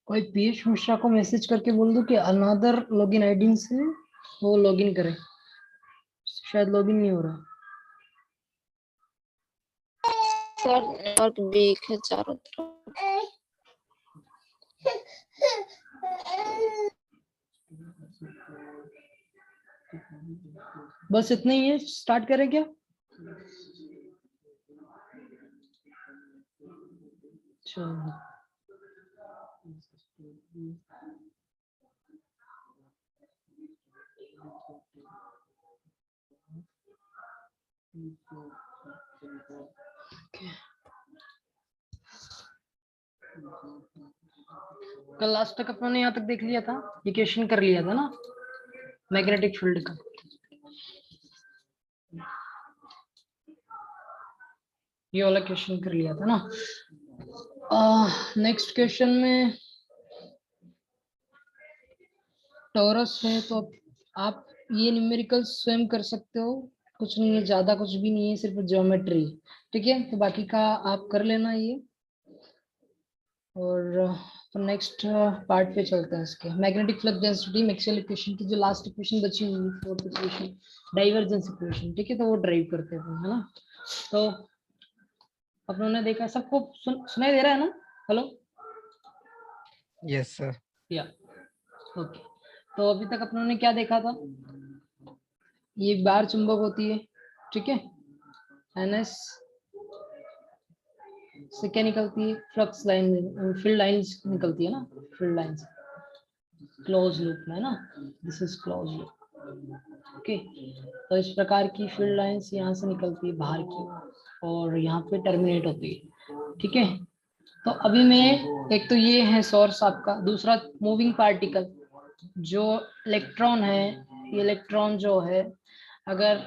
कोई पीयूष मिश्रा को मैसेज करके बोल दो कि अनदर लॉगिन आईडी से वो लॉगिन करे, शायद लॉगिन नहीं हो रहा। सर नेटवर्क वीक है चारों तरफ। बस इतना ही है, स्टार्ट करें क्या? चलो कल लास्ट तक अपने यहाँ तक देख लिया था, ये क्वेश्चन कर लिया था ना मैग्नेटिक फील्ड का। ये वाला क्वेश्चन कर लिया था ना। नेक्स्ट क्वेश्चन में टॉरस है तो आप ये न्यूमेरिकल स्वयं कर सकते हो, कुछ नहीं है, ज्यादा कुछ भी नहीं है, सिर्फ ज्योमेट्री। ठीक है, तो बाकी का आप कर लेना ये। और तो नेक्स्ट पार्ट पे चलते हैं इसके। Magnetic flux density Maxwell equation की जो लास्ट इक्वेशन बची हुई है, फोर्थ इक्वेशन, डाइवर्जेंस इक्वेशन। ठीक है, तो वो ड्राइव करते हैं, है ना। तो अपनों ने देखा, सबको सुनाई दे रहा है ना? Hello, yes sir. या ओके। तो अभी तक अपनों ने क्या देखा था? ये बार चुंबक होती है, ठीक है, NS से क्या निकलती है? फ्लक्स लाइन, फील्ड लाइंस निकलती है ना, फील्ड लाइंस क्लोज लूप में, है ना, this is close loop. Okay, तो इस प्रकार की फील्ड लाइंस यहाँ से निकलती है बाहर की और यहाँ पे टर्मिनेट होती है। ठीक है, तो अभी मैं, एक तो ये है सोर्स आपका, दूसरा मूविंग पार्टिकल जो इलेक्ट्रॉन है, ये इलेक्ट्रॉन जो है अगर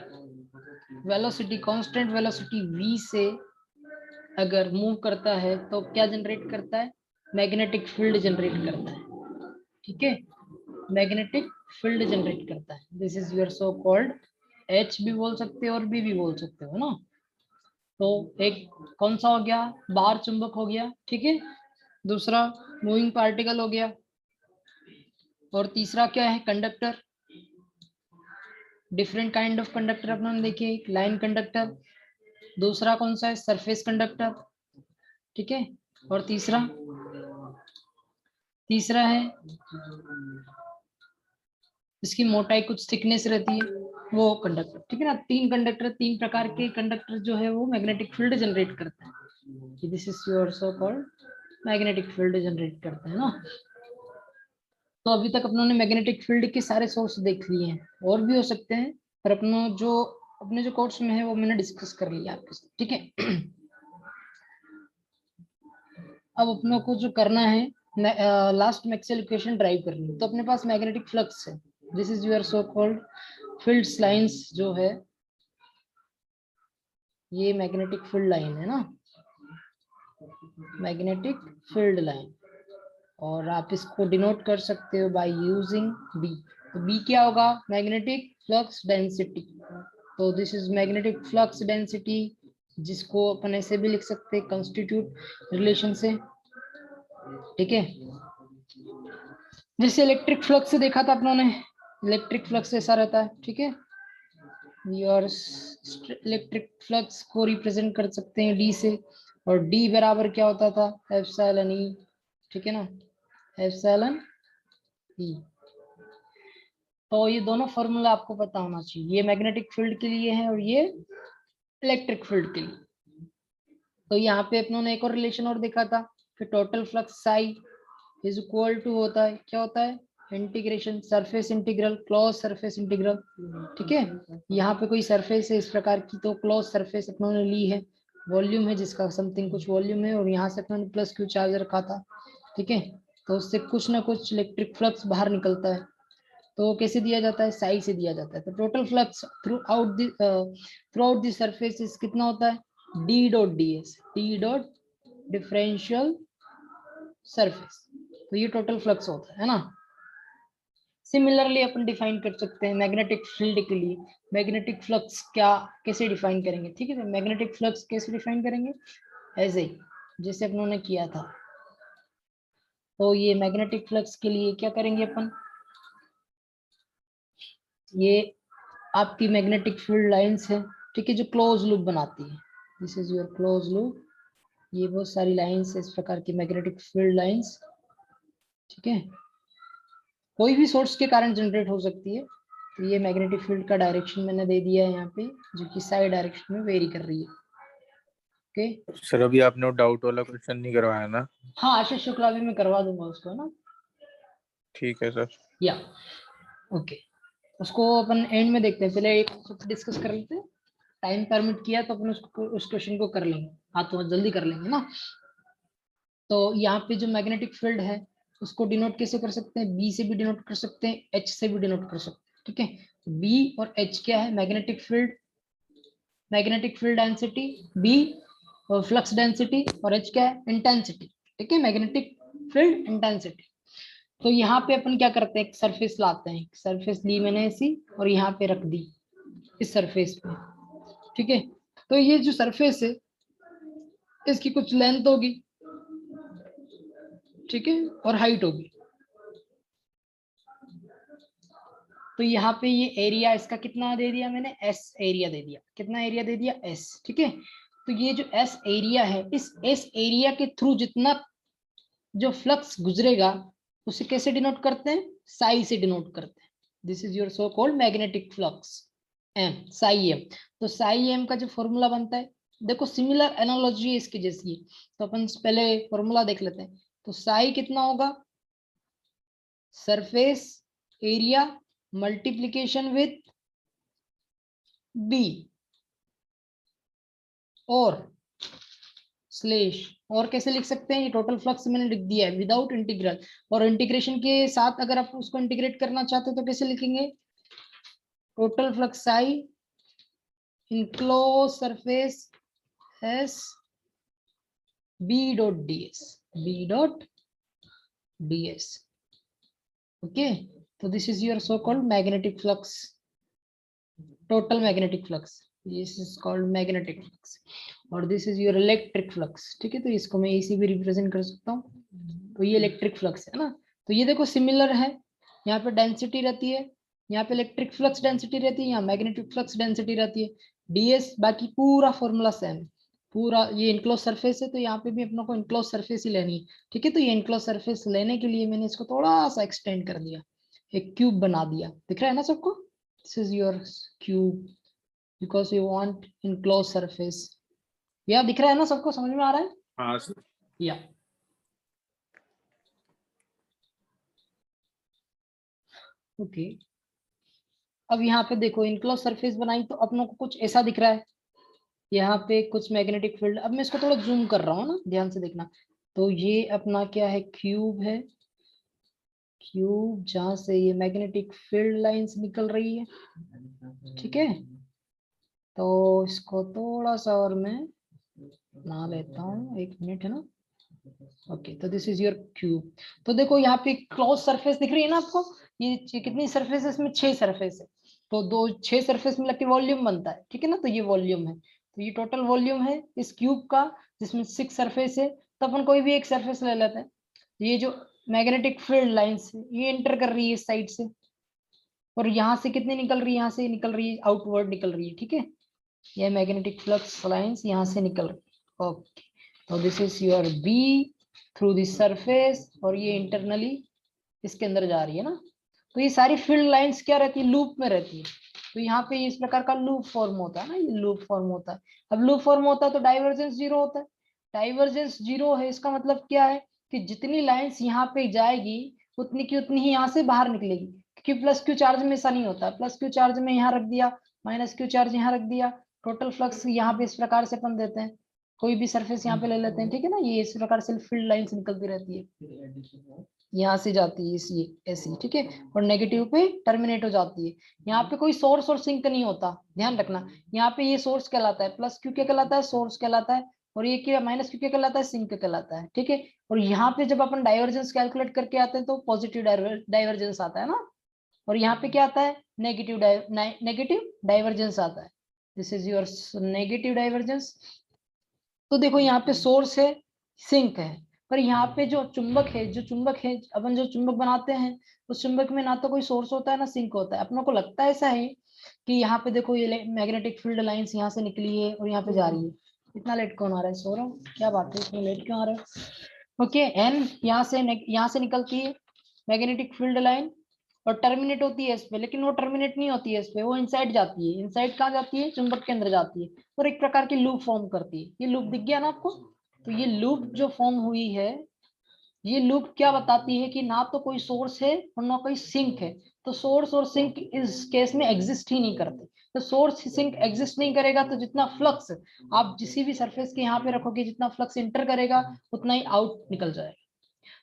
वेलोसिटी, कांस्टेंट वेलोसिटी v से अगर मूव करता है तो क्या जनरेट करता है? मैग्नेटिक फील्ड जनरेट करता है। ठीक है, मैग्नेटिक फील्ड जनरेट करता है। This is your so called H भी बोल सकते हो और B भी बोल सकते हो ना। तो एक कौन सा हो गया? बाहर चुंबक हो गया, ठीक है, दूसरा मूविंग पार्टिकल हो गया, और तीसरा क्या है? Conductor. Different kind of conductor अपने देखे, एक लाइन कंडक्टर, दूसरा कौन सा है? Surface conductor. ठीक है, और तीसरा है इसकी मोटाई कुछ थिकनेस रहती है, वो कंडक्टर। ठीक है ना, तीन कंडक्टर, तीन प्रकार के कंडक्टर जो है वो मैग्नेटिक फील्ड जनरेट करते हैं। This is your so called magnetic field generate करते हैं ना। तो अभी तक अपनों ने मैग्नेटिक फील्ड के सारे सोर्स देख लिए हैं, और भी हो सकते हैं, पर अपने जो कोर्स में है वो मैंने डिस्कस कर लिया आपके साथ। ठीक है, अब अपनों को जो करना है, लास्ट मैक्सवेल इक्वेशन ड्राइव करनी है। तो अपने पास मैग्नेटिक फ्लक्स है, this is your so called fields lines जो है, ये मैग्नेटिक फील्ड लाइन है ना, मैग्नेटिक फील्ड लाइन, और आप इसको डिनोट कर सकते हो बाय यूजिंग बी। तो बी क्या होगा? Magnetic flux density. तो this is magnetic flux density, जिसको अपन ऐसे भी लिख सकते हैं कंस्टिट्यूट रिलेशन से। ठीक है, जैसे इलेक्ट्रिक फ्लक्स देखा था अपनों ने, इलेक्ट्रिक फ्लक्स ऐसा रहता है। ठीक है, और इलेक्ट्रिक फ्लक्स को रिप्रेजेंट कर सकते हैं डी से, और डी बराबर क्या होता था? एप्सिलॉन ई। ठीक है ना, एप्सिलॉन ई। तो ये दोनों फॉर्मूला आपको पता होना चाहिए, ये मैग्नेटिक फील्ड के लिए है और ये इलेक्ट्रिक फील्ड के लिए। तो यहाँ पे अपनों ने एक और रिलेशन और देखा था कि total flux psi is equal to होता है, क्या होता है? Integration, surface integral, close surface integral. ठीक है, यहाँ पे कोई सरफेस है इस प्रकार की, तो क्लोज सरफेस अपनों ने ली है, वॉल्यूम है जिसका समथिंग कुछ वॉल्यूम है, और यहाँ से अपनों ने प्लस क्यू चार्ज रखा था। ठीक है, तो उससे कुछ ना कुछ इलेक्ट्रिक फ्लक्स बाहर निकलता है, तो कैसे दिया जाता है, साई से दिया जाता है। तो total flux through out the surface कितना होता है, D dot D S, D dot differential surface. तो ये टोटल फ्लक्स होता है ना। सिमिलरली अपन डिफाइन कर सकते हैं मैग्नेटिक फील्ड के लिए, मैग्नेटिक फ्लक्स क्या कैसे डिफाइन करेंगे। ठीक है, तो मैग्नेटिक फ्लक्स कैसे डिफाइन करेंगे, ऐसे ही जैसे अपनों ने किया था। तो ये मैग्नेटिक फ्लक्स के लिए क्या करेंगे अपन, ये आपकी मैग्नेटिक फील्ड लाइंस है। ठीक है, जो क्लोज लूप बनाती है, this is your close loop. ये बहुत सारी लाइंस है इस प्रकार की मैग्नेटिक फील्ड लाइंस। ठीक है, कोई भी सोर्स के कारण जनरेट हो सकती है। तो ये मैग्नेटिक फील्ड का डायरेक्शन मैंने दे दिया है यहाँ पे, जो कि साइड डायरेक्शन में वेरी कर रही है। ओके सर अभी आपने वो डाउट वाला क्वेश्चन नहीं करवाया ना? हाँ, आशीष शुक्ला भी मैं करवा दूंगा उसको ना। ठीक है सर। या ओके, उसको अपन एंड में देखते हैं, पहले एक डिस्कस कर लेते हैं। टाइम परमिट किया तो अपन उसको उस क्वेश्चन को कर लेंगे। हाँ, तो जल्दी कर लेंगे ना। तो यहाँ पे जो मैग्नेटिक फील्ड है उसको डिनोट कैसे कर सकते हैं, बी से भी डिनोट कर सकते हैं, एच से भी डिनोट कर सकते हैं। ठीक है, बी और एच क्या है, magnetic field, magnetic field density B, और फ्लक्स डेंसिटी, और एच क्या है, इंटेंसिटी। ठीक है, मैग्नेटिक फील्ड इंटेंसिटी। तो यहाँ पे अपन क्या करते हैं, एक सरफेस लाते हैं, सरफेस ली मैंने ऐसी और यहाँ पे रख दी इस सरफेस पे। ठीक है, तो ये जो सरफेस है इसकी कुछ लेंथ होगी, ठीक है, और हाइट होगी। तो यहाँ पे ये एरिया इसका कितना दे दिया मैंने, एस एरिया दे दिया, कितना एरिया दे दिया, एस। ठीक है, तो ये जो एस एरिया है, इस एस एरिया के थ्रू जितना जो फ्लक्स गुजरेगा उसे कैसे डिनोट करते हैं, साई से डिनोट करते हैं। This is your so called magnetic flux, M, psi M. तो साई एम का जो फॉर्मूला बनता है, देखो सिमिलर एनालॉजी है इसकी जैसी, तो अपन पहले फॉर्मूला देख लेते हैं। तो साई कितना होगा, surface area multiplication with B और स्लेश, और कैसे लिख सकते हैं, ये टोटल फ्लक्स मैंने लिख दिया है विदाउट इंटीग्रल, और इंटीग्रेशन के साथ अगर आप उसको इंटीग्रेट करना चाहते हो तो कैसे लिखेंगे, total flux I enclose surface S B dot D S, B dot D S. Okay, तो this is your so called magnetic flux, total magnetic flux, this is called magnetic flux, और this is your electric flux. ठीक है, तो इसको मैं इसी भी represent कर सकता हूँ, तो ये इलेक्ट्रिक फ्लक्स है ना। तो ये देखो सिमिलर है, यहाँ पे डेंसिटी रहती है, यहाँ पे इलेक्ट्रिक फ्लक्स डेंसिटी रहती है, यहाँ मैग्नेटिक फ्लक्स डेंसिटी रहती है, डीएस, बाकी पूरा फॉर्मूला सेम, पूरा ये इनक्लोज सरफेस है, तो यहाँ पे भी अपनों को इनक्लोज सरफेस ही लेनी है। ठीक है, तो ये इनक्लोज सरफेस लेने के लिए मैंने इसको थोड़ा सा एक्सटेंड कर दिया, एक क्यूब बना दिया, दिख रहा है ना सबको, this is your cube, because you want enclose surface. या दिख रहा है ना सबको, समझ में आ रहा है? हाँ सर। या ओके, अब यहाँ पे देखो इनक्लोज सरफेस बनाई तो अपनों को कुछ ऐसा दिख रहा है, यहाँ पे कुछ मैग्नेटिक फील्ड। अब मैं इसको थोड़ा जूम कर रहा हूँ ना, ध्यान से देखना। तो ये अपना क्या है, क्यूब है, क्यूब जहां से ये मैग्नेटिक फील्ड लाइंस निकल रही है। ठीक है, तो इसको थोड़ा सा और मैं बना लेता हूँ, एक मिनट है ना। ओके, तो दिस इज योर क्यूब। तो देखो यहाँ पे क्लोज सरफेस दिख रही है ना आपको, ये कितनी सरफेस है, इसमें 6 सरफेस है, तो 6 सरफेस मिलकर वॉल्यूम बनता है। ठीक है ना, तो ये वॉल्यूम है, तो ये टोटल वॉल्यूम है इस क्यूब का, जिसमें 6 सरफेस है। तो अपन कोई भी एक सरफेस ले लेते हैं, ये जो मैग्नेटिक फील्ड लाइंस है ये एंटर कर रही है इस साइड से, और यहाँ से कितनी निकल रही है, यहाँ से निकल रही है, आउटवर्ड निकल रही है। ठीक है, ये मैग्नेटिक फ्लक्स लाइंस यहाँ से निकल रही है। ओके, तो this is your B through this surface, और ये इंटरनली इसके अंदर जा रही है ना। तो ये सारी फील्ड लाइंस क्या रहती है, लूप में रहती है। तो यहाँ पे इस प्रकार का लूप फॉर्म होता है ना, ये लूप फॉर्म होता है। अब लूप फॉर्म होता है तो डाइवर्जेंस जीरो होता है, डाइवर्जेंस जीरो है, इसका मतलब क्या है कि जितनी लाइंस यहाँ पे जाएगी उतनी की उतनी ही यहाँ से बाहर निकलेगी, क्योंकि प्लस क्यू चार्ज में ऐसा नहीं होता। प्लस क्यू चार्ज में यहाँ रख दिया, माइनस क्यू चार्ज यहाँ रख दिया, टोटल फ्लक्स यहाँ पे इस प्रकार से अपन देते हैं, कोई भी सरफेस यहाँ पे ले लेते हैं, ठीक है ना। ये इस प्रकार से फील्ड लाइंस निकलती रहती है, यहाँ से जाती है इसी ऐसी, ठीक है, और नेगेटिव पे टर्मिनेट हो जाती है। यहाँ पे कोई सोर्स और सिंक नहीं होता, ध्यान रखना। यहाँ पे ये सोर्स कहलाता है, प्लस क्यू क्या कहलाता है, सोर्स कहलाता है, और ये क्या माइनस क्यू क्या कहलाता है, सिंक कहलाता है, ठीक है। और यहाँ पे जब अपन डाइवर्जेंस कैलकुलेट करके आते हैं तो पॉजिटिव डाइवर्जेंस आता है ना, और यहाँ पे क्या आता है, नेगेटिव डाइवर्जेंस आता है। This is your negative divergence. तो देखो यहाँ पे सोर्स है, सिंक है, पर यहाँ पे जो चुंबक है, अपन जो चुंबक बनाते हैं उस चुंबक में ना तो कोई सोर्स होता है ना सिंक होता है। अपनों को लगता है ऐसा है कि यहाँ पे देखो ये मैग्नेटिक फील्ड लाइंस यहाँ से निकली है और यहाँ पे जा रही है। इतना लेट कौन आ रहा है, सो रहा हूँ क्या बात है, इतना लेट क्यों आ रहा है। ओके, एन यहाँ से निकलती है मैग्नेटिक फील्ड लाइन और टर्मिनेट होती है इस पे, लेकिन वो टर्मिनेट नहीं होती है इस पे, वो इनसाइड जाती है। इनसाइड कहाँ जाती है, चुंबक के अंदर जाती है और एक प्रकार की लूप फॉर्म करती है। ये लूप दिख गया ना आपको, तो ये लूप जो फॉर्म हुई है, ये लूप क्या बताती है कि ना तो कोई सोर्स है और ना कोई सिंक है। तो सोर्स और सिंक इस केस में एग्जिस्ट ही नहीं करते। तो सोर्स सिंक एग्जिस्ट नहीं करेगा तो जितना फ्लक्स आप किसी भी सरफेस के यहाँ पे रखोगे, जितना फ्लक्स इंटर करेगा उतना ही आउट निकल जाएगा।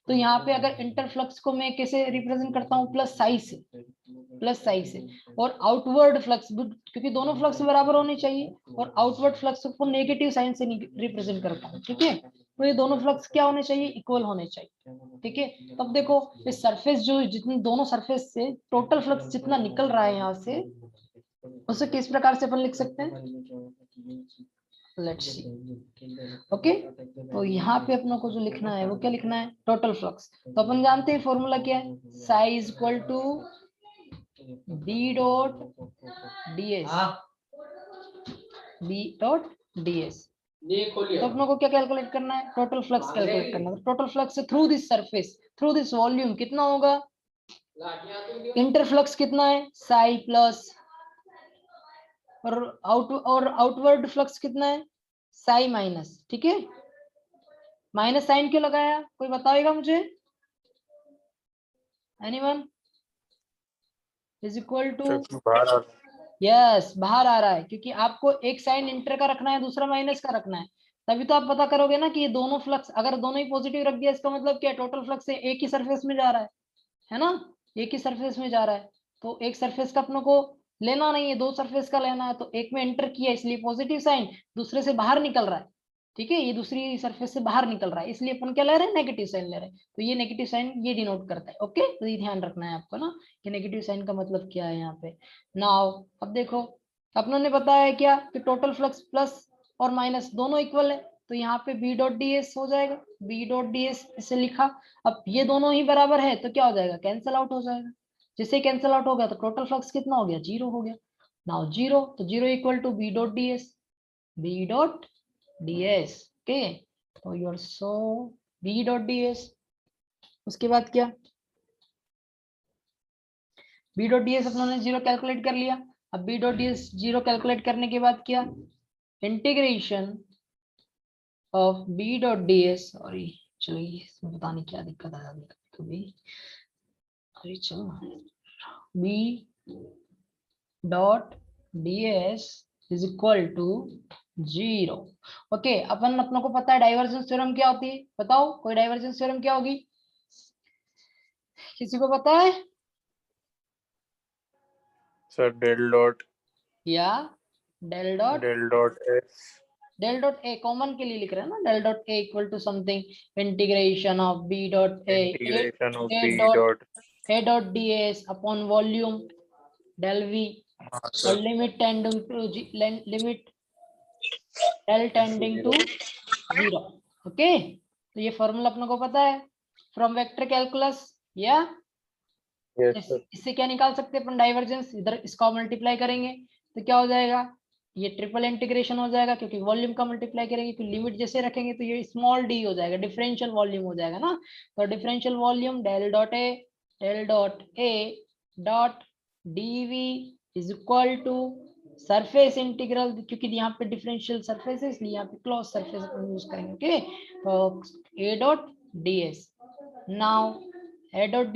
तो यहाँ पे अगर इंटरफ्लक्स को मैं कैसे रिप्रेजेंट करता हूँ, प्लस साई से, और आउटवर्ड फ्लक्स, क्योंकि दोनों फ्लक्स बराबर होने चाहिए, और आउटवर्ड फ्लक्स को नेगेटिव साइन से रिप्रेजेंट करता हूँ, ठीक है। तो ये दोनों फ्लक्स क्या होने चाहिए, इक्वल होने चाहिए, ठीक है। तब देखो इस सरफेस जो जितनी दोनों सरफेस से टोटल फ्लक्स जितना निकल रहा है यहाँ से, उसे किस प्रकार से अपन लिख सकते हैं, लेट्स सी। ओके, तो यहाँ पे अपनों को जो लिखना है वो क्या लिखना है, टोटल फ्लक्स। तो अपन जानते हैं फॉर्मूला क्या है, psi is equal to B dot ds। तो अपनों को क्या कैलकुलेट करना है, टोटल फ्लक्स कैलकुलेट करना है। Total flux through this surface, through this volume कितना होगा, इंटरफ्लक्स कितना है, साई प्लस, और आउटवर्ड फ्लक्स कितना है, साई माइनस, ठीक है। माइनस साइन क्यों लगाया, कोई बताएगा मुझे, anyone, is equal to, yes बाहर आ रहा है, क्योंकि आपको एक साइन इंटर का रखना है, दूसरा माइनस का रखना है। तभी तो आप पता करोगे ना कि ये दोनों फ्लक्स, अगर दोनों ही पॉजिटिव रख दिया इसका मतलब क्या है, टोटल फ्लक्स से एक ही सरफेस में जा रहा है ना, एक ही सरफेस में जा रहा है। तो एक सरफेस का अपनों को लेना नहीं है, दो सरफेस का लेना है। तो एक में एंटर किया इसलिए पॉजिटिव साइन, दूसरे से बाहर निकल रहा है, ठीक है, ये दूसरी सरफेस से बाहर निकल रहा है, इसलिए अपन क्या ले रहे हैं, नेगेटिव साइन ले रहे हैं। तो ये नेगेटिव साइन ये डिनोट करता है। ओके, तो ये ध्यान रखना है आपको ना कि नेगेटिव साइन का मतलब क्या है यहाँ पे। नाउ अब देखो अपनों ने बताया क्या कि टोटल फ्लक्स प्लस और माइनस दोनों इक्वल है, तो यहाँ पे बी डॉट डी एस हो जाएगा, बी डॉट डी एस इसे लिखा। अब ये दोनों ही बराबर है तो क्या हो जाएगा, कैंसिल आउट हो जाएगा। जिससे कैंसिल आउट हो गया तो टोटल फ्लक्स कितना हो गया, जीरो हो गया। नाउ जीरो, तो zero equal to B dot D S, B dot D S, okay. तो your so B dot D S, उसके बाद क्या, बी डॉट डी एस अपनों ने जीरो कैलकुलेट कर लिया। अब B dot D S zero calculate करने के बाद क्या, integration of B dot D S, sorry चलिए इसमें पता नहीं क्या दिक्कत आ जाती है कभी, अरे चलो, B dot D S is equal to zero. Okay, अपन अपनों को पता है डाइवर्जेंस थ्योरम क्या होती है, बताओ कोई डाइवर्जेंस थ्योरम क्या होगी, किसी को पता है, सर डेल डॉट या del dot S, del dot A common के लिए लिख रहे हैं ना, del dot A equal to something integration of B dot integration of A B dot dot D S upon volume del V, और limit tending to limit del tending to zero. Okay, तो ये formula अपने को पता है from vector calculus, या इससे क्या निकाल सकते हैं अपन, डाइवर्जेंस, इधर इसका मल्टीप्लाई करेंगे तो क्या हो जाएगा, ये ट्रिपल इंटीग्रेशन हो जाएगा, क्योंकि वॉल्यूम का मल्टीप्लाई करेंगे तो लिमिट जैसे रखेंगे तो ये स्मॉल डी हो जाएगा, डिफरेंशियल वॉल्यूम हो जाएगा ना। तो differential volume del dot A dot DV is equal to surface integral, क्योंकि यहाँ पे डिफरेंशियल सरफेस है इसलिए यहाँ पे क्लोज सरफेस यूज करेंगे। ओके, तो A dot D S, now A dot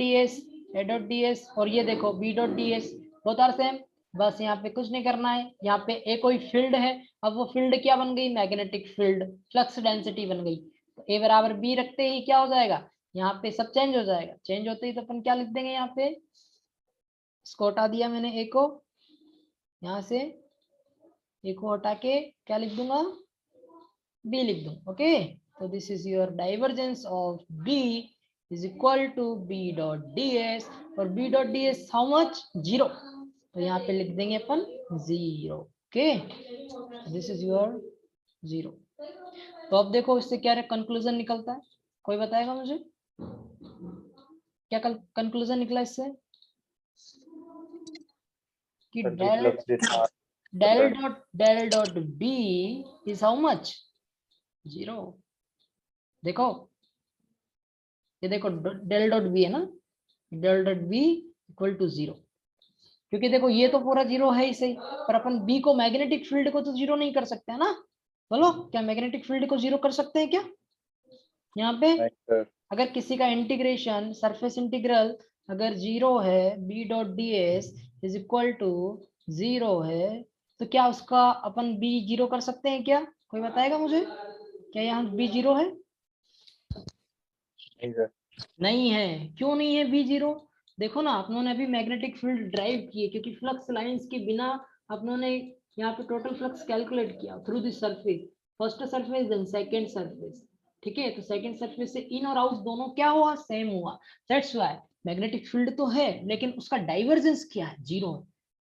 D S और ये देखो B dot D S, both are same. बस यहाँ पे कुछ नहीं करना है, यहाँ पे ए कोई फील्ड है, अब वो फील्ड क्या बन गई, मैग्नेटिक फील्ड, फ्लक्स डेंसिटी बन गई। तो ए बराबर बी रखते ही क्या हो जाएगा, यहाँ पे सब चेंज हो जाएगा। चेंज होते ही तो अपन क्या लिख देंगे, यहाँ पे इसको हटा दिया मैंने, ए को यहाँ से, ए को हटा के क्या लिख दूंगा, बी लिख दूंगा। ओके, तो this is your divergence of B is equal to B dot D S, और B dot D S how much, 0, तो यहाँ पे लिख देंगे अपन 0। Okay, this is your 0। तो अब देखो इससे क्या कंक्लूजन निकलता है, कोई बताएगा मुझे क्या कंक्लूजन निकला इससे, कि del dot B is how much, 0। देखो ये देखो डेल डॉट बी है ना, del dot B equal to 0, क्योंकि देखो ये तो पूरा 0 है ही सही, पर अपन बी को, मैग्नेटिक फील्ड को तो 0 नहीं कर सकते है ना। बोलो, क्या मैग्नेटिक फील्ड को 0 कर सकते हैं क्या यहाँ पे? अगर किसी का इंटीग्रेशन, सरफेस इंटीग्रल अगर 0 है, B dot D S is equal to 0 है, तो क्या उसका अपन बी 0 कर सकते हैं क्या? कोई बताएगा मुझे, क्या यहाँ बी 0 है? नहीं है। क्यों नहीं है बी 0? देखो ना, अपनों ने अभी मैग्नेटिक फील्ड ड्राइव किए, क्योंकि फ्लक्स लाइंस के बिना अपनों ने यहाँ पे टोटल फ्लक्स कैलकुलेट किया through this surface, first surface then second surface. ठीक है, तो सेकंड सरफेस से इन और आउट दोनों क्या हुआ, सेम हुआ। दैट्स व्हाई मैग्नेटिक फील्ड तो है, लेकिन उसका डाइवर्जेंस क्या है, 0 है।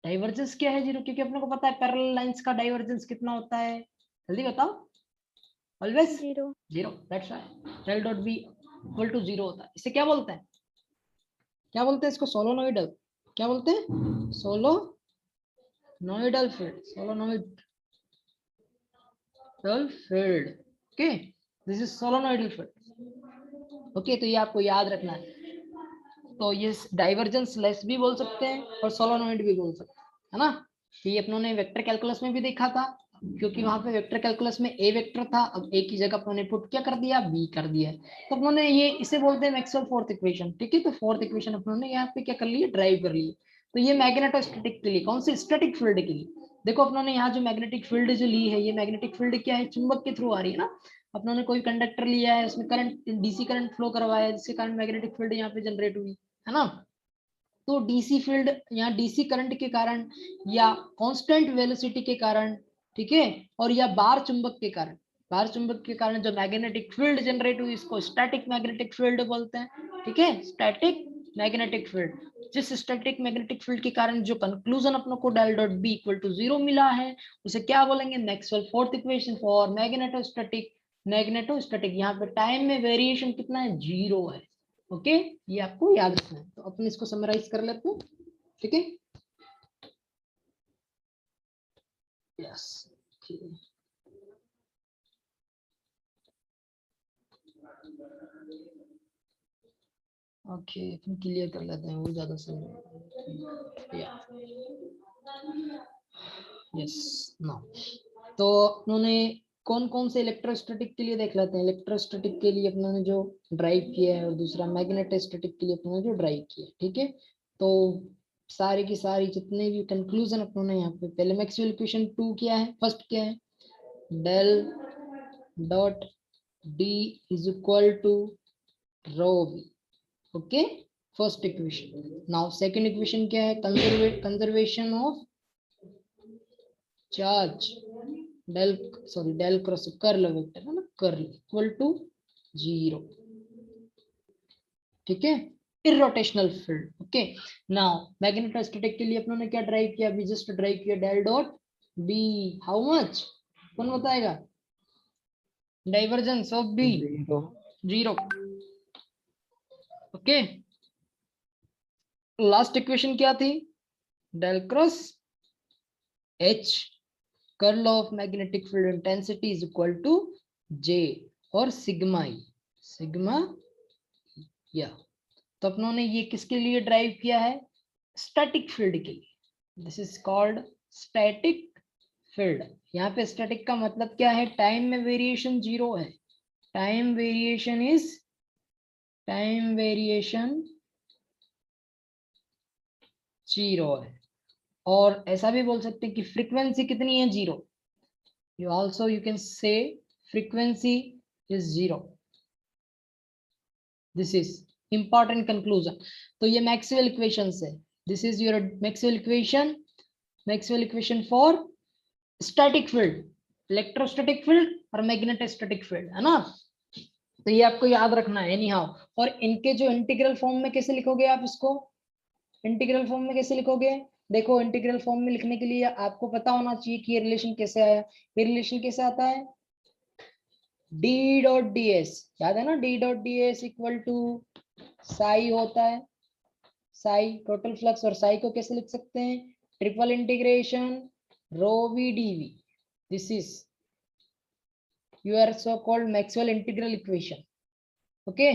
डाइवर्जेंस क्या है, 0, क्योंकि अपने को पता है पैरेलल लाइंस का डाइवर्जेंस कितना होता है, जल्दी बताओ। Always 0। That's why del dot B equal to 0 होता है। इसे क्या बोलते हैं, क्या बोलते हैं इसको, सोलोनोइडल, क्या बोलते हैं, solenoidal field, solenoidal field. Okay, this is solenoidal field. Okay, तो ये आपको याद रखना है। तो ये डाइवर्जेंस लेस भी बोल सकते हैं और सोलोनोइड भी बोल सकते हैं, है ना। ये अपनों ने वेक्टर कैलकुलस में भी देखा था, क्योंकि वहां पे वेक्टर कैलकुलस में ए वेक्टर था, अब ए की जगह अपनों ने पुट क्या कर दिया, बी कर दिया है। तो अपनों ने ये, इसे बोलते हैं मैक्सवेल फोर्थ इक्वेशन। ठीक है, तो फोर्थ इक्वेशन अपनों ने यहाँ पे क्या कर लिया, ड्राइव कर लिया। तो ये मैग्नेटोस्टैटिक के लिए, कौन सी, स्टैटिक फील्ड के लिए। देखो अपनों ने यहाँ जो मैग्नेटिक फील्ड जो ली है, ये मैग्नेटिक फील्ड क्या है, चुंबक के थ्रू आ रही है ना। अपनों ने कोई कंडक्टर लिया है, उसमें करंट, डीसी करंट फ्लो करवाया है, जिसके कारण मैग्नेटिक फील्ड यहाँ पे जनरेट हुई है ना। तो डीसी फील्ड, यहाँ डीसी करंट के कारण, या कांस्टेंट वेलोसिटी के कारण, ठीक है, और या बार चुंबक के कारण, बार चुंबक के कारण जो मैग्नेटिक फील्ड जनरेट हुई, इसको स्टैटिक मैग्नेटिक फील्ड बोलते हैं। ठीक है, स्टैटिक मैग्नेटिक फील्ड। जिस स्टैटिक मैग्नेटिक फील्ड के कारण जो कंक्लूजन अपनों को del dot B equal to 0 मिला है, उसे क्या बोलेंगे, Maxwell fourth equation for magnetostatic. Magnetostatic, यहाँ पे टाइम में वेरिएशन कितना है, 0 है। ओके, ये आपको याद रखना है। तो अपन इसको समराइज कर लेते हैं, ठीक है। यस, ठीक है। ओके, अपन क्लियर कर लेते हैं, वो ज्यादा सही है। यस, नाउ तो उन्होंने कौन कौन से इलेक्ट्रोस्टैटिक के लिए देख लेते हैं। इलेक्ट्रोस्टैटिक के लिए अपने जो ड्राइव किया है, और दूसरा मैग्नेटोस्टैटिक के लिए अपने जो ड्राइव किया है। ठीक है, तो सारी की सारी जितने भी कंक्लूजन अपने यहाँ पे, पहले मैक्सवेल इक्वेशन 2 क्या है, फर्स्ट क्या है, del dot D is equal to rho B. Okay, first equation. Now second equation क्या है, conservation of charge, del cross curl vector है ना, कर्ल इक्वल टू 0। ठीक है, irrotational field. Okay, now magnetostatic के लिए अपनों ने क्या ड्राइव किया, अभी जस्ट ड्राइव किया del dot B, how much, कौन बताएगा, divergence of B 0। Okay, last equation क्या थी, del cross H, curl of magnetic field intensity is equal to J और सिग्मा ई, सिग्मा या। तो अपनों ने ये किसके लिए ड्राइव किया है, स्टैटिक फील्ड के लिए। This is called static field. यहाँ पे स्टैटिक का मतलब क्या है, टाइम में वेरिएशन 0 है, टाइम वेरिएशन जीरो है। और ऐसा भी बोल सकते हैं कि फ्रीक्वेंसी कितनी है, zero. you can say frequency is zero. This is important conclusion. तो ये मैक्सवेल इक्वेशंस है। This is your Maxwell equation for static field, electrostatic field और मैग्नेटोस्टैटिक फील्ड, है ना। तो ये आपको याद रखना है एनी हाउ। और इनके जो इंटीग्रल फॉर्म में कैसे लिखोगे आप इसको, इंटीग्रल फॉर्म में कैसे लिखोगे, देखो इंटीग्रल फॉर्म में लिखने के लिए आपको पता होना चाहिए कि ये रिलेशन कैसे आया। ये रिलेशन कैसे आता है, डी डॉट डी एस, याद है ना, D dot D S equal to psi होता है, साई टोटल फ्लक्स। और साई को कैसे लिख सकते हैं, triple integration rho V D V. This is your so called Maxwell integral equation. Okay,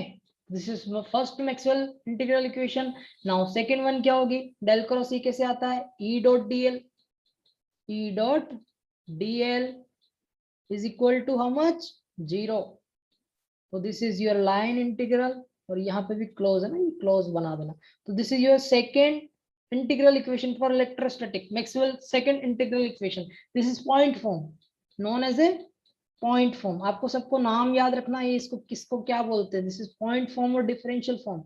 this is first Maxwell integral equation. Now second one क्या होगी, डेल क्रॉस ई कैसे आता है, E dot D L, E dot D L is equal to how much, zero. तो this is your line integral, और यहाँ पे भी क्लोज है ना, ये क्लोज बना देना। तो this is your second integral equation for electrostatic, Maxwell second integral equation. This is point form, known as a point form. आपको सबको नाम याद रखना है, इसको किसको क्या बोलते हैं। दिस इज पॉइंट फॉर्म और डिफरेंशियल फॉर्म।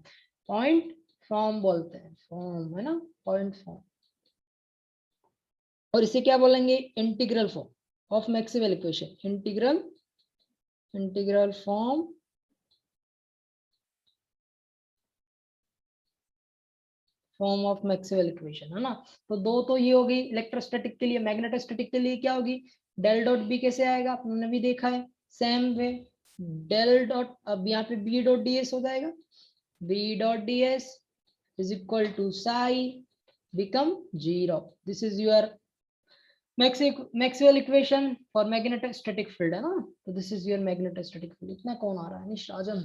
पॉइंट फॉर्म बोलते हैं, फॉर्म है ना, पॉइंट फॉर्म। और इसे क्या बोलेंगे, integral form of Maxwell equation, integral form of Maxwell equation, है ना। तो दो तो ये हो गई इलेक्ट्रोस्टैटिक के लिए। मैग्नेटोस्टैटिक के लिए क्या होगी, डेल डॉट बी कैसे आएगा, आपने भी देखा है, सेम वे डेल डॉट, अब यहाँ पे बी डॉट डी एस हो जाएगा, B dot D S is equal to psi become zero. This is your Maxwell equation for magnetostatic field, है ना। तो this is your magnetostatic field. इतना कौन आ रहा है, निश राजन,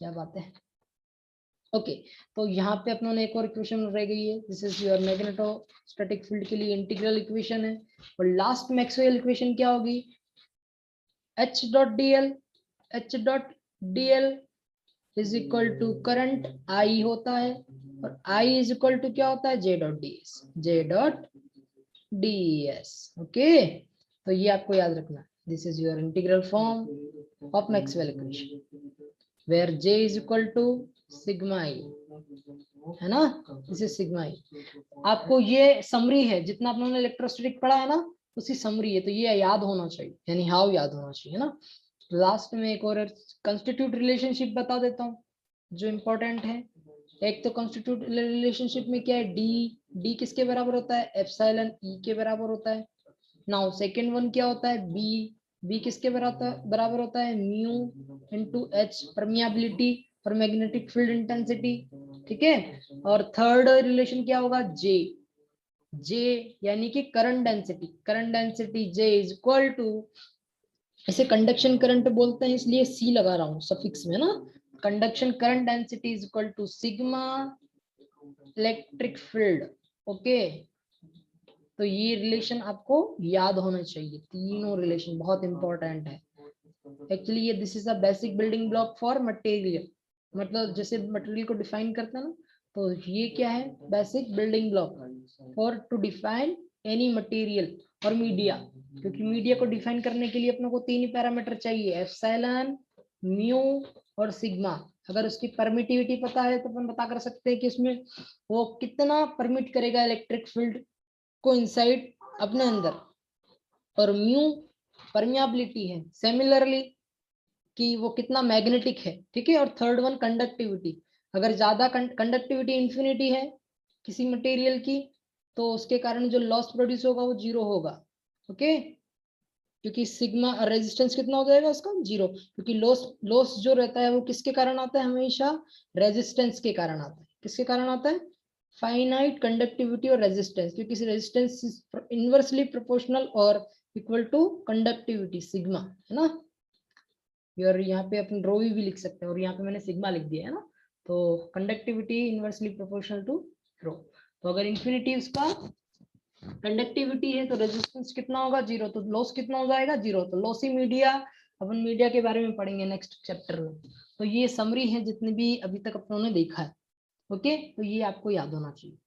क्या बात है। ओके, तो यहाँ पे अपनों ने एक और इक्वेशन रह गई है, this is your magnetostatic field के लिए इंटीग्रल इक्वेशन है। और लास्ट मैक्सवेल इक्वेशन क्या होगी, H dot D L is equal to current I होता है, और आई इज इक्वल टू क्या होता है, J dot D S. Okay, तो ये आपको याद रखना है। This is your integral form of Maxwell equation where J is equal to sigma I, है ना। This is sigma I। आपको ये समरी है, जितना आप लोगों ने इलेक्ट्रोस्टैटिक पढ़ा है ना, उसी समरी है, तो ये याद होना चाहिए, यानी हाउ याद होना चाहिए, है ना। लास्ट में एक और कंस्टिट्यूट रिलेशनशिप बता देता हूँ जो इम्पोर्टेंट है। एक तो कंस्टिट्यूट रिलेशनशिप में क्या है, डी किसके बराबर होता है, एप्सिलॉन ई के बराबर होता है। नाउ सेकेंड वन क्या होता है, बी किसके बराबर होता है, म्यू इनटू एच परमियाबिलिटी और मैग्नेटिक फील्ड इंटेंसिटी, ठीक है। और थर्ड रिलेशन क्या होगा, जे यानी कि current density J is equal to, इसे कंडक्शन करंट बोलते हैं इसलिए सी लगा रहा हूँ सफिक्स में ना, conduction current density is equal to sigma electric field. Okay, तो ये रिलेशन आपको याद होना चाहिए, तीनों रिलेशन बहुत इंपॉर्टेंट है एक्चुअली। ये this is a basic building block for material, मतलब जैसे मटेरियल को डिफाइन करते हैं ना, तो ये क्या है, basic building block for to define any material और मीडिया। क्योंकि मीडिया को डिफाइन करने के लिए अपने को तीन ही पैरामीटर चाहिए, एप्सिलॉन, म्यू और सिग्मा। अगर उसकी परमिटिविटी पता है तो अपन पता कर सकते हैं कि उसमें वो कितना परमिट करेगा इलेक्ट्रिक फील्ड को इनसाइड अपने अंदर, और म्यू परमियाबिलिटी है सिमिलरली कि वो कितना मैग्नेटिक है, ठीक है। और थर्ड वन कंडक्टिविटी, अगर ज्यादा कंडक्टिविटी इंफिनिटी है किसी मटेरियल की, तो उसके कारण जो लॉस प्रोड्यूस होगा वो जीरो होगा। ओके, क्योंकि सिग्मा रेजिस्टेंस कितना हो जाएगा उसका, जीरो। क्योंकि लॉस जो रहता है वो किसके कारण आता है, हमेशा रेजिस्टेंस के कारण आता है। किसके कारण आता है, फाइनाइट कंडक्टिविटी और रेजिस्टेंस, क्योंकि रेजिस्टेंस इनवर्सली प्रोपोर्शनल और इक्वल टू कंडक्टिविटी सिग्मा, है ना। और यहाँ पे अपन रो भी लिख सकते हैं, और यहाँ पे मैंने सिग्मा लिख दिया है ना। तो कंडक्टिविटी इनवर्सली प्रोपोर्शनल टू रो। तो अगर इंफिनिटी उसका कंडक्टिविटी है तो रेजिस्टेंस कितना होगा, जीरो। तो लॉस कितना हो जाएगा, जीरो। तो लॉसी मीडिया, अपन मीडिया के बारे में पढ़ेंगे नेक्स्ट चैप्टर में। तो ये समरी है जितने भी अभी तक अपनों ने देखा है। ओके, तो ये आपको याद होना चाहिए।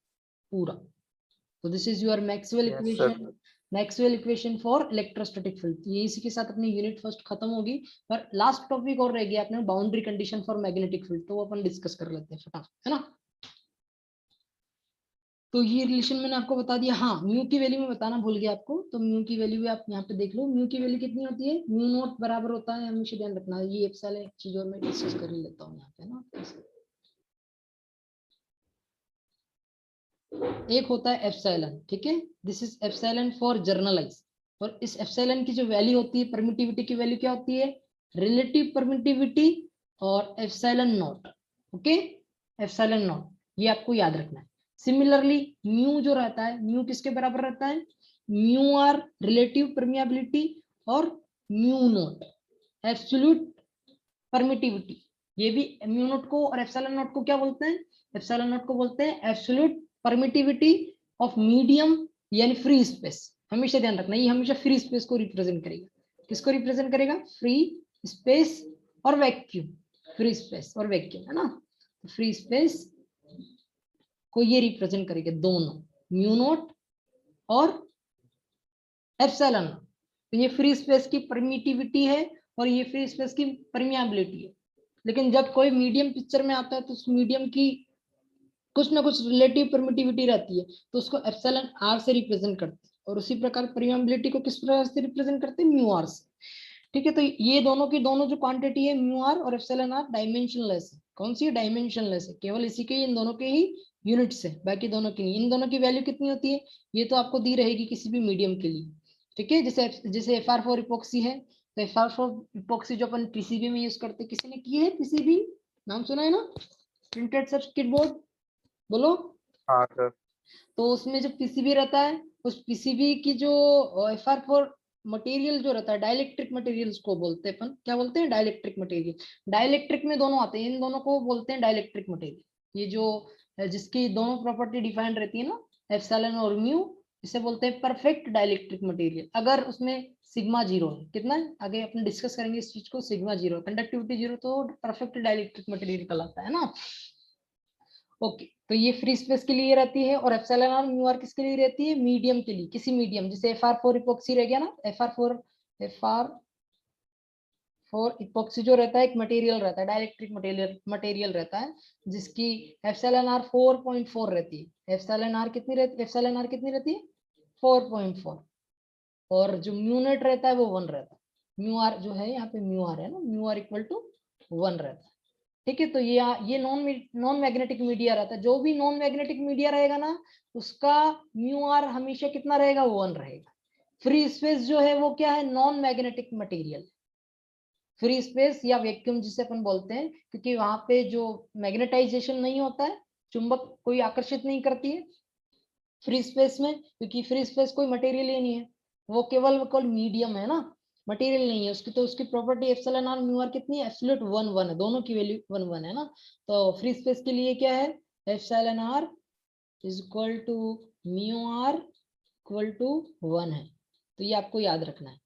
पूरा। तो this is your Maxwell Yes, equation, sir. Maxwell equation for electrostatic field. ये इसी के साथ अपनी यूनिट फर्स्ट खत्म होगी, पर लास्ट टॉपिक और रह गया अपने boundary condition for magnetic field, तो वो अपन डिस्कस कर लेते हैं फटाफट, है ना। तो ये रिलेशन मैंने आपको बता दिया। हाँ, म्यू की वैल्यू में बताना भूल गया आपको, तो म्यू की वैल्यू भी आप यहाँ पे देख लो। म्यू की वैल्यू कितनी होती है, म्यू नॉट बराबर होता है, हमेशा ध्यान रखना। ये एप्सिलॉन एक चीज और मैं डिस्कस कर ही लेता हूँ यहाँ पे ना। एक होता है एप्सिलॉन, ठीक है, this is epsilon for generalized. और इस एप्सिलॉन की जो वैल्यू होती है, परमिटिविटी की वैल्यू क्या होती है, रिलेटिव परमिटिविटी और epsilon not. Okay, epsilon not, ये आपको याद रखना है। सिमिलरली म्यू जो रहता है, म्यू किसके बराबर रहता है, म्यू आर रिलेटिव परमिएबिलिटी और म्यू नॉट एब्सोल्यूट परमिटिविटी। ये भी म्यू नॉट को और एप्सिलॉन नॉट को क्या बोलते हैं, एप्सिलॉन नॉट को बोलते हैं एब्सोल्यूट परमिटिविटी ऑफ मीडियम यानी फ्री स्पेस। हमेशा ध्यान रखना, ये हमेशा फ्री स्पेस को रिप्रेजेंट करेगा। किसको रिप्रेजेंट करेगा, फ्री स्पेस और वैक्यूम, फ्री स्पेस और वैक्यूम, है ना। फ्री स्पेस को ये रिप्रेजेंट करेगा, दोनों म्यू नॉट और एप्सिलॉन नॉट। तो ये फ्री स्पेस की परमिटिविटी है और ये फ्री स्पेस की परमिएबिलिटी है। लेकिन जब कोई मीडियम पिक्चर में आता है तो उस मीडियम की कुछ ना कुछ रिलेटिव परमिटिविटी रहती है, तो उसको एप्सिलॉन आर से रिप्रेजेंट करते हैं। और उसी प्रकार परमिएबिलिटी को किस प्रकार से रिप्रेजेंट करते हैं, म्यू आर से। ठीक है, तो ये दोनों की दोनों जो क्वांटिटी है म्यू आर और एप्सिलॉन आर डायमेंशनलेस है। कौन सी डायमेंशनलेस है, केवल इसी के, इन दोनों के ही यूनिट्स है, बाकी दोनों की नहीं। इन दोनों की वैल्यू कितनी होती है, ये तो आपको दी रहेगी किसी भी मीडियम के लिए। ठीक है, जैसे FR4 इपोक्सी है, तो FR4 इपोक्सी जो अपन पीसीबी में यूज करते हैं, किसी ने की है पीसीबी, नाम सुना है ना, प्रिंटेड सर्किट बोर्ड, बोलो। हाँ सर. तो उसमें जो पीसीबी रहता है, उस पीसीबी की जो FR4 मटेरियल जो रहता है, डाइलेक्ट्रिक मटेरियल्स को बोलते हैं अपन, क्या बोलते हैं, डाइलेक्ट्रिक मटेरियल। डाइलेक्ट्रिक में दोनों आते हैं, इन दोनों को बोलते हैं डाइलेक्ट्रिक मटेरियल। ये जो जिसकी दोनों प्रॉपर्टी डिफाइंड रहती है ना, एप्सिलॉन और म्यू, इसे बोलते हैं परफेक्ट डाइलेक्ट्रिक मटेरियल। अगर उसमें सिग्मा जीरो है, कितना है, आगे अपन डिस्कस करेंगे इस चीज को, सिग्मा जीरो, कंडक्टिविटी जीरो, तो परफेक्ट डाइलेक्ट्रिक मटेरियल कहलाता है ना। ओके, तो ये फ्री स्पेस के लिए रहती है, और एप्सिलॉन और म्यू आर किसके लिए रहती है, मीडियम के लिए, किसी मीडियम, जैसे FR4 इपोक्सी रह गया ना, FR4 इपोक्सी जो रहता है, एक मटेरियल रहता है, डाइलेक्ट्रिक मटेरियल रहता है, जिसकी एप्सिलॉन आर 4.4 रहती है। एप्सिलॉन आर कितनी रहती है, 4.4। और जो म्यू नेट रहता है वो 1 रहता है। म्यू आर जो है यहाँ पे, म्यू आर है ना, म्यू आर इक्वल टू 1 रहता है। ठीक है, तो ये नॉन मैग्नेटिक मीडिया रहता है। जो भी नॉन मैग्नेटिक मीडिया रहेगा ना, उसका म्यू आर हमेशा कितना रहेगा, 1 रहेगा। फ्री स्पेस जो है वो क्या है, non magnetic material, free space या वैक्यूम जिसे अपन बोलते हैं, क्योंकि वहां पे जो मैग्नेटाइजेशन नहीं होता है, चुंबक कोई आकर्षित नहीं करती है फ्री स्पेस में, क्योंकि फ्री स्पेस कोई मटेरियल ही नहीं है, वो केवल मीडियम है ना, मटेरियल नहीं है उसकी। तो उसकी property epsilon R mu R कितनी है, एब्सोल्यूट 1 1 है, दोनों की वैल्यू 1 1 है ना। तो फ्री स्पेस के लिए क्या है, epsilon R is equal to mu R equal to 1 है। तो ये आपको याद रखना है।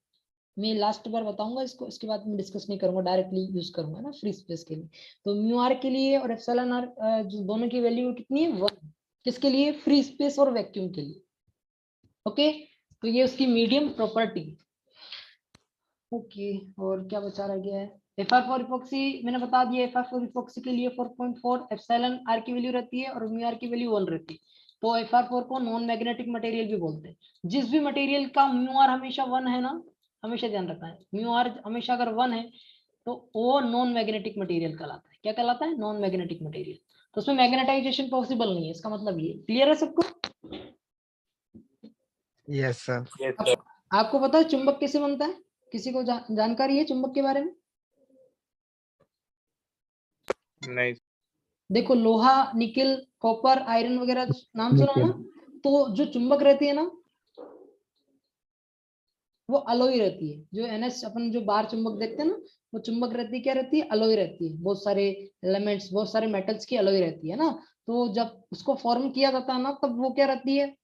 मैं लास्ट बार बताऊंगा इसको, इसके बाद मैं डिस्कस नहीं करूंगा, डायरेक्टली यूज करूंगा ना फ्री स्पेस के लिए। तो म्यू आर के लिए और एप्सिलॉन आर जो दोनों की वैल्यू कितनी है, 1। किसके लिए, फ्री स्पेस और वैक्यूम के लिए। ओके, तो ये उसकी मीडियम प्रॉपर्टी। ओके, और क्या बचा रह गया है, FR4 इपोक्सी मैंने बता दिया। FR4 इपोक्सी के लिए 4.4 एप्सिलॉन आर की वैल्यू रहती है और म्यू आर की वैल्यू 1 रहती है। तो FR4 को नॉन मैग्नेटिक मटेरियल भी बोलते हैं। जिस भी मटेरियल का म्यू आर हमेशा 1 है ना, हमेशा ध्यान रखना है, म्यू आर हमेशा अगर 1 है तो वो नॉन मैग्नेटिक मटेरियल कहलाता है। क्या कहलाता है, नॉन मैग्नेटिक मटेरियल। तो उसमें मैग्नेटाइजेशन पॉसिबल नहीं है, इसका मतलब ये क्लियर है सबको। Yes sir. Yes, sir. आपको पता है चुंबक कैसे बनता है, किसी को जानकारी है चुंबक के बारे में। नहीं. देखो, लोहा, निकेल, कॉपर, आयरन वगैरह नाम सुना है ना। तो जो चुंबक रहती है ना, वो अलॉय रहती है। जो NS अपन जो बार चुंबक देखते हैं ना, वो चुंबक रहती है, क्या रहती है, अलॉय रहती है। बहुत सारे एलिमेंट्स, बहुत सारे मेटल्स की अलॉय रहती है ना। तो जब उसको फॉर्म किया जाता है ना, तब वो क्या रहती है,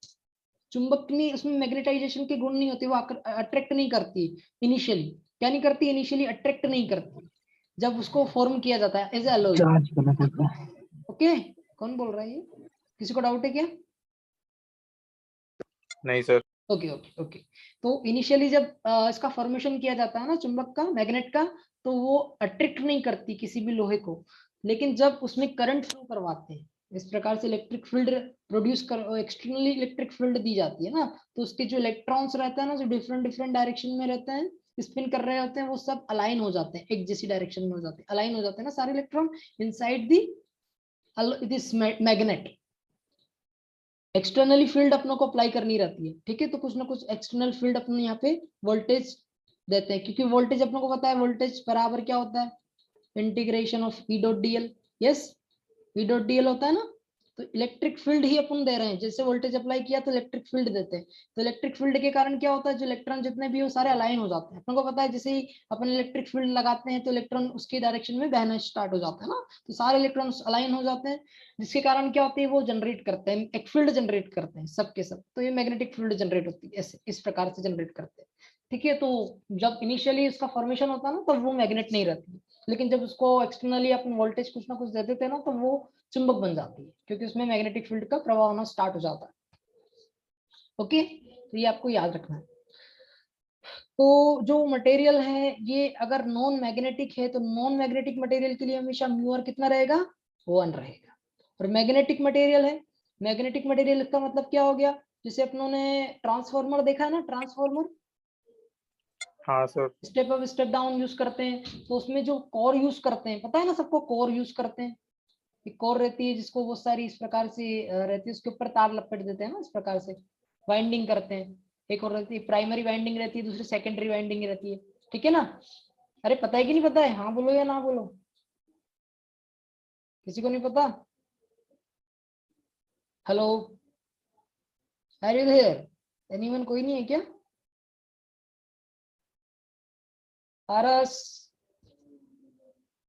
चुंबक नहीं, उसमें मैग्नेटाइजेशन के गुण नहीं होते, वो अट्रैक्ट नहीं करती इनिशियली। क्या नहीं करती, इनिशियली अट्रैक्ट नहीं करती, जब उसको फॉर्म किया जाता है एज ए अलॉय। चार्ज करना पड़ता है। ओके, कौन बोल रहा है ये, किसी को डाउट है क्या। नहीं सर। Okay okay okay. तो इनिशियली जब इसका फॉर्मेशन किया जाता है ना चुंबक का, मैग्नेट का, तो वो अट्रैक्ट नहीं करती किसी भी लोहे को, लेकिन जब उसमें करंट फ्लो करवाते हैं, इस प्रकार से इलेक्ट्रिक फील्ड प्रोड्यूस कर, एक्सटर्नली इलेक्ट्रिक फील्ड दी जाती है ना, तो उसके जो इलेक्ट्रॉन्स रहते हैं ना, जो डिफरेंट डिफरेंट डायरेक्शन में रहते हैं, स्पिन कर रहे होते हैं, वो सब अलाइन हो जाते हैं, एक जैसी डायरेक्शन में हो जाते हैं, अलाइन हो जाते हैं ना सारे electron inside this magnet. Externally field अपनों को अप्लाई करनी रहती है, ठीक है, तो कुछ ना कुछ एक्सटर्नल फील्ड अपने यहाँ पे वोल्टेज देते हैं, क्योंकि वोल्टेज अपनों को पता है, वोल्टेज बराबर क्या होता है, integration of E dot DL. Yes, E dot DL होता है ना, तो इलेक्ट्रिक फील्ड ही अपन दे रहे हैं, जैसे वोल्टेज अप्लाई किया तो इलेक्ट्रिक फील्ड देते हैं, तो इलेक्ट्रिक फील्ड के कारण क्या होता है, जो इलेक्ट्रॉन जितने भी वो सारे अलाइन हो जाते हैं, अपन को पता है, जैसे ही अपन इलेक्ट्रिक फील्ड लगाते हैं तो इलेक्ट्रॉन उसकी डायरेक्शन में बहना स्टार्ट हो जाता है ना, तो सारे इलेक्ट्रॉन अलाइन हो जाते हैं, जिसके कारण क्या होती है, वो जनरेट करते हैं, एक फील्ड जनरेट करते हैं सबके सब, तो ये मैग्नेटिक फील्ड जनरेट होती है, ऐसे इस प्रकार से जनरेट करते हैं, ठीक है। तो जब इनिशियली इसका फॉर्मेशन होता है ना, तब वो मैग्नेट नहीं रहती, लेकिन जब उसको एक्सटर्नली अपन वोल्टेज कुछ ना कुछ दे देते हैं ना, तो वो चुंबक बन जाती है, क्योंकि उसमें मैग्नेटिक फील्ड का प्रभाव होना स्टार्ट हो जाता है। ओके, तो ये आपको याद रखना है। तो जो मटेरियल है ये अगर नॉन मैग्नेटिक है, तो नॉन मैग्नेटिक मटेरियल के लिए हमेशा म्यू आर कितना रहेगा, 1 रहेगा। और मैग्नेटिक मटेरियल है, मैग्नेटिक मटेरियल का मतलब क्या हो गया, जैसे अपनों ने ट्रांसफार्मर देखा है ना, ट्रांसफार्मर हाँ sir. Step up step down use करते हैं, तो उसमें जो कोर यूज करते हैं, पता है ना सबको, कोर यूज करते हैं, एक कोर रहती है जिसको वो सारी इस प्रकार से रहती है, उसके ऊपर तार लपेट देते हैं ना, इस प्रकार से वाइंडिंग करते हैं, एक और रहती है प्राइमरी वाइंडिंग रहती है, दूसरी सेकेंडरी वाइंडिंग रहती है, ठीक है ना। अरे पता है कि नहीं पता है, हाँ बोलो या ना बोलो, किसी को नहीं पता, hello, are you there, anyone, कोई नहीं है क्या, पारस,